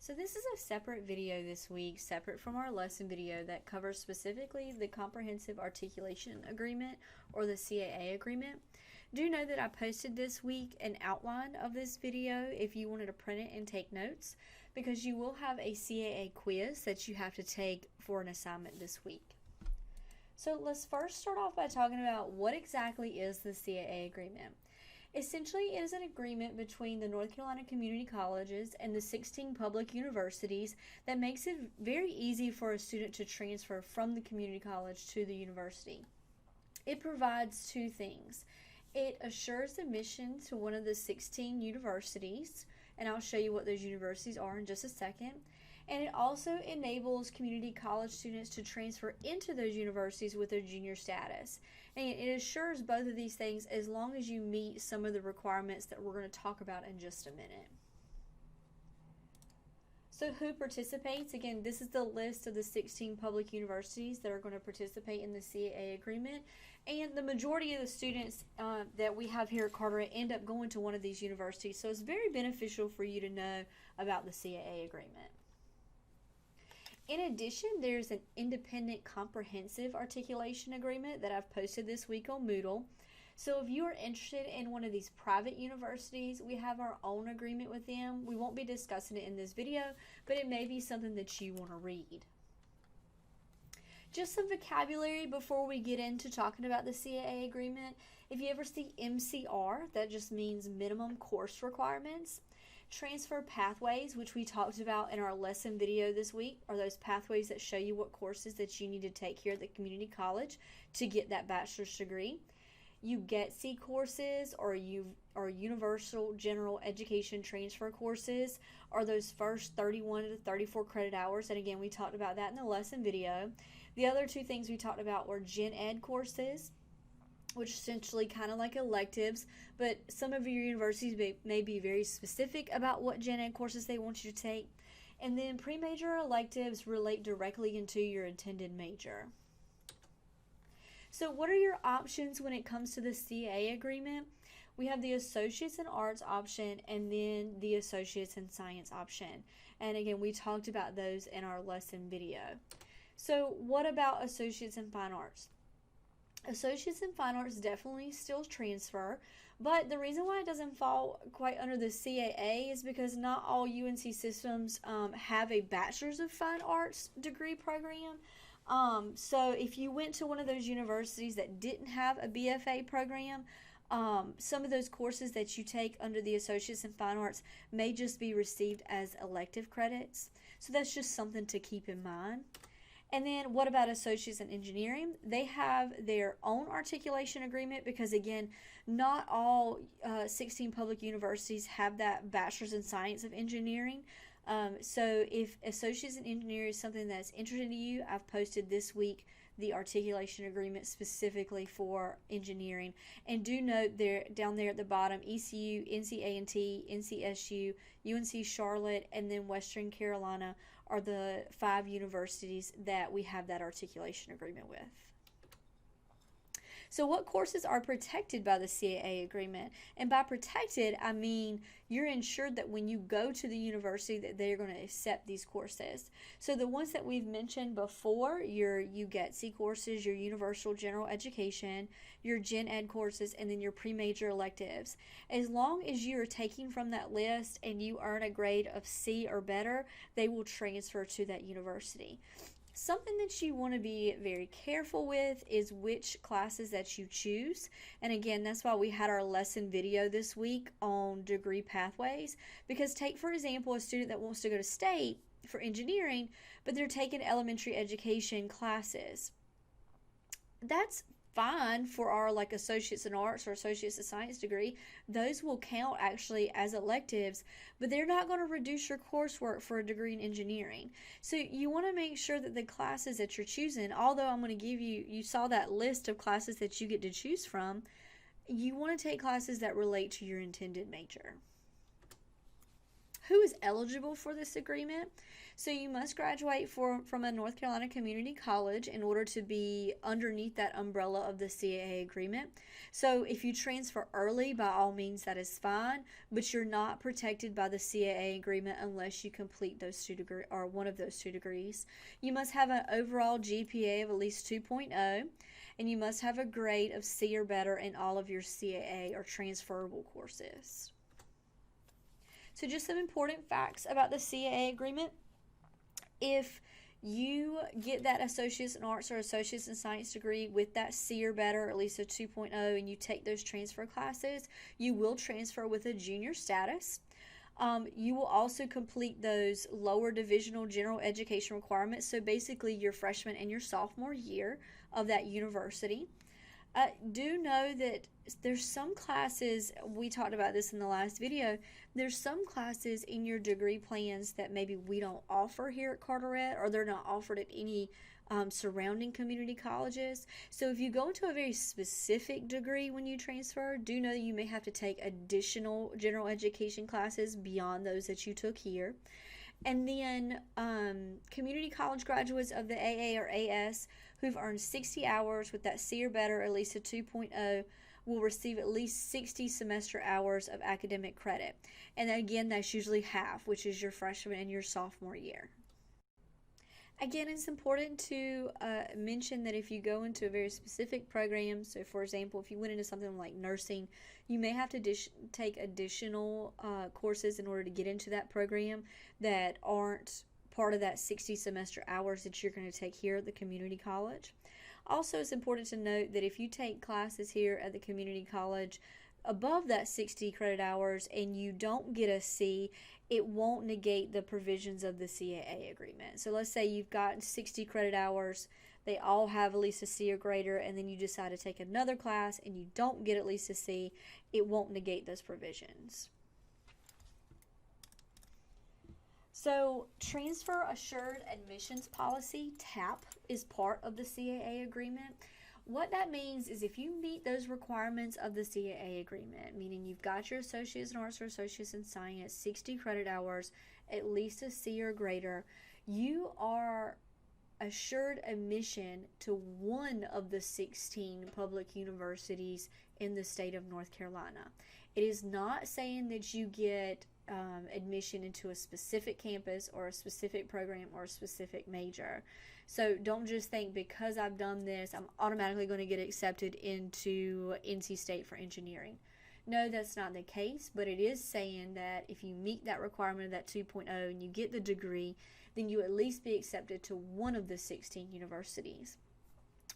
So this is a separate video this week, separate from our lesson video that covers specifically the Comprehensive Articulation Agreement or the CAA Agreement. Do know that I posted this week an outline of this video if you wanted to print it and take notes, because you will have a CAA quiz that you have to take for an assignment this week. So let's first start off by talking about what exactly is the CAA Agreement. Essentially, it is an agreement between the North Carolina community colleges and the 16 public universities that makes it very easy for a student to transfer from the community college to the university. It provides two things. It assures admission to one of the 16 universities, and I'll show you what those universities are in just a second. And it also enables community college students to transfer into those universities with their junior status. And it assures both of these things as long as you meet some of the requirements that we're going to talk about in just a minute. So who participates? Again, this is the list of the 16 public universities that are going to participate in the CAA agreement. And the majority of the students that we have here at Carteret end up going to one of these universities. So it's very beneficial for you to know about the CAA agreement. In addition, there's an independent comprehensive articulation agreement that I've posted this week on Moodle. So if you are interested in one of these private universities, we have our own agreement with them. We won't be discussing it in this video, but it may be something that you want to read. Just some vocabulary before we get into talking about the CAA agreement. If you ever see MCR, that just means minimum course requirements. Transfer pathways, which we talked about in our lesson video this week, are those pathways that show you what courses that you need to take here at the community college to get that bachelor's degree. You get C courses or universal general education transfer courses are those first 31 to 34 credit hours, and again we talked about that in the lesson video. The other two things we talked about were gen ed courses, which essentially kind of like electives, but some of your universities may be very specific about what gen ed courses they want you to take. And then pre-major electives relate directly into your intended major. So what are your options when it comes to the CAA agreement? We have the Associates in Arts option and then the Associates in Science option. And again, we talked about those in our lesson video. So what about Associates in Fine Arts? Associates in Fine Arts definitely still transfer, but the reason why it doesn't fall quite under the CAA is because not all UNC systems have a Bachelor's of Fine Arts degree program. So if you went to one of those universities that didn't have a BFA program, some of those courses that you take under the Associates in Fine Arts may just be received as elective credits. So that's just something to keep in mind. And then what about Associates in Engineering? They have their own articulation agreement because, again, not all 16 public universities have that Bachelor's in Science of Engineering. So if Associates in Engineering is something that's interesting to you, I've posted this week the articulation agreement specifically for engineering. And do note there, down there at the bottom, ECU, NCA&T, NCSU, UNC Charlotte, and then Western Carolina are the 5 universities that we have that articulation agreement with. So what courses are protected by the CAA agreement? And by protected, I mean you're ensured that when you go to the university that they're going to accept these courses. So the ones that we've mentioned before, your UGET-C courses, your universal general education, your gen ed courses, and then your pre-major electives. As long as you are taking from that list and you earn a grade of C or better, they will transfer to that university. Something that you want to be very careful with is which classes that you choose. And again, that's why we had our lesson video this week on degree pathways. Because take, for example, a student that wants to go to state for engineering, but they're taking elementary education classes. That's fine for our like Associates in Arts or Associates in Science degree. Those will count actually as electives, but they're not going to reduce your coursework for a degree in engineering. So you want to make sure that the classes that you're choosing, although I'm going to give you, you saw that list of classes that you get to choose from, you want to take classes that relate to your intended major. Who is eligible for this agreement? So you must graduate from a North Carolina community college in order to be underneath that umbrella of the CAA agreement. So if you transfer early, by all means, that is fine, but you're not protected by the CAA agreement unless you complete those two degrees or one of those two degrees. You must have an overall GPA of at least 2.0, and you must have a grade of C or better in all of your CAA or transferable courses. So just some important facts about the CAA agreement. If you get that Associates in Arts or Associates in Science degree with that C or better, or at least a 2.0, and you take those transfer classes, you will transfer with a junior status. You will also complete those lower divisional general education requirements, so basically your freshman and your sophomore year of that university. Do know that there's some classes, we talked about this in the last video, there's some classes in your degree plans that maybe we don't offer here at Carteret, or they're not offered at any surrounding community colleges. So if you go into a very specific degree when you transfer, do know that you may have to take additional general education classes beyond those that you took here. And then community college graduates of the AA or AS who've earned 60 hours with that C or better, or at least a 2.0, will receive at least 60 semester hours of academic credit. And again, that's usually half, which is your freshman and your sophomore year. Again, it's important to mention that if you go into a very specific program, so for example, if you went into something like nursing, you may have to take additional courses in order to get into that program that aren't part of that 60 semester hours that you're going to take here at the community college. Also, it's important to note that if you take classes here at the community college above that 60 credit hours and you don't get a C, it won't negate the provisions of the CAA agreement. So let's say you've got 60 credit hours, they all have at least a C or greater, and then you decide to take another class and you don't get at least a C, it won't negate those provisions. So Transfer Assured Admissions Policy, TAP, is part of the CAA agreement. What that means is if you meet those requirements of the CAA agreement, meaning you've got your Associates in Arts or Associates in Science, 60 credit hours, at least a C or greater, you are assured admission to one of the 16 public universities in the state of North Carolina. It is not saying that you get admission into a specific campus or a specific program or a specific major. So don't just think because I've done this, I'm automatically going to get accepted into NC State for engineering. No, that's not the case, but it is saying that if you meet that requirement of that 2.0 and you get the degree, then you at least be accepted to one of the 16 universities.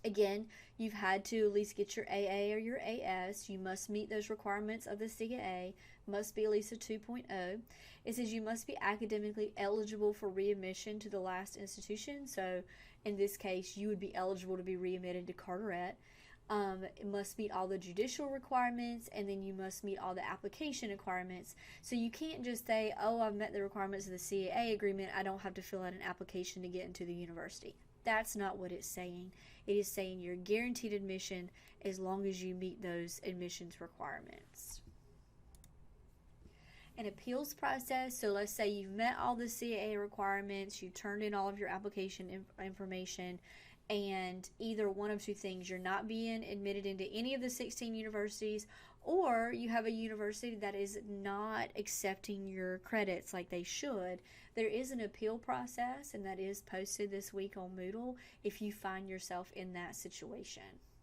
Again, you've had to at least get your AA or your AS. You must meet those requirements of the CAA, must be at least a 2.0. It says you must be academically eligible for readmission to the last institution. So in this case, you would be eligible to be readmitted to Carteret. It must meet all the judicial requirements, and then you must meet all the application requirements. So you can't just say, oh, I've met the requirements of the CAA agreement, I don't have to fill out an application to get into the university. That's not what it's saying. It is saying you're guaranteed admission as long as you meet those admissions requirements. An appeals process, so let's say you've met all the CAA requirements, you turned in all of your application information, and either one of two things, you're not being admitted into any of the 16 universities, or you have a university that is not accepting your credits like they should. There is an appeal process, and that is posted this week on Moodle if you find yourself in that situation.